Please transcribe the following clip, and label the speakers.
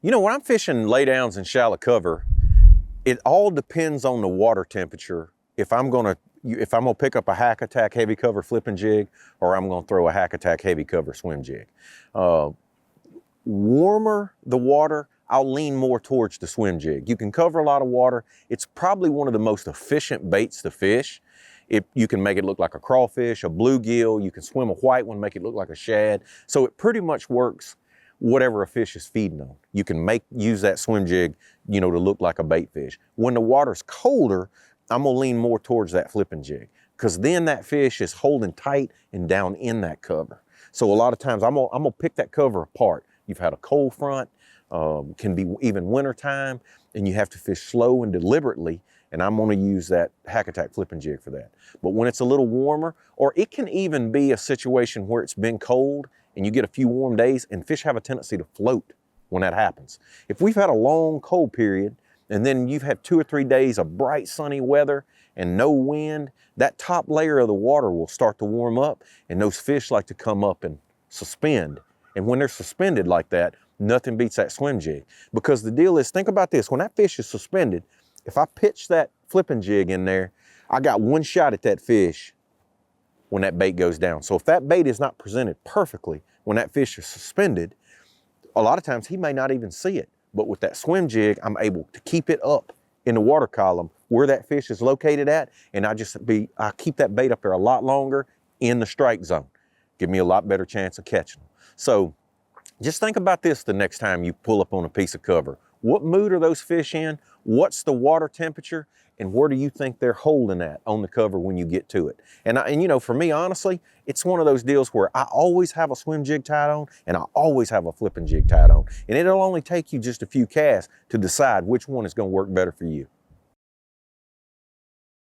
Speaker 1: You know, when I'm fishing laydowns and shallow cover, it all depends on the water temperature. If I'm gonna pick up a hack attack heavy cover flipping jig, or I'm gonna throw a hack attack heavy cover swim jig. Warmer the water, I'll lean more towards the swim jig. You can cover a lot of water. It's probably one of the most efficient baits to fish. You can make it look like a crawfish, a bluegill. You can swim a white one, make it look like a shad. So it pretty much works whatever a fish is feeding on. You can use that swim jig, you know, to look like a bait fish. When the water's colder, I'm gonna lean more towards that flipping jig, because then that fish is holding tight and down in that cover. So a lot of times I'm gonna pick that cover apart. You've had a cold front, can be even winter time, and you have to fish slow and deliberately, and I'm gonna use that hack attack flipping jig for that. But when it's a little warmer, or it can even be a situation where it's been cold and you get a few warm days, and fish have a tendency to float when that happens. If we've had a long cold period, and then you've had 2 or 3 days of bright sunny weather and no wind, that top layer of the water will start to warm up, and those fish like to come up and suspend. And when they're suspended like that, nothing beats that swim jig. Because the deal is, think about this, when that fish is suspended, if I pitch that flipping jig in there, I got one shot at that fish when that bait goes down. So if that bait is not presented perfectly when that fish is suspended, a lot of times he may not even see it. But with that swim jig, I'm able to keep it up in the water column where that fish is located at, and I keep that bait up there a lot longer in the strike zone. Give me a lot better chance of catching them. So just think about this the next time you pull up on a piece of cover. What mood are those fish in? What's the water temperature? And where do you think they're holding at on the cover when you get to it? And you know, for me, honestly, it's one of those deals where I always have a swim jig tied on, and I always have a flipping jig tied on. And it'll only take you just a few casts to decide which one is gonna work better for you.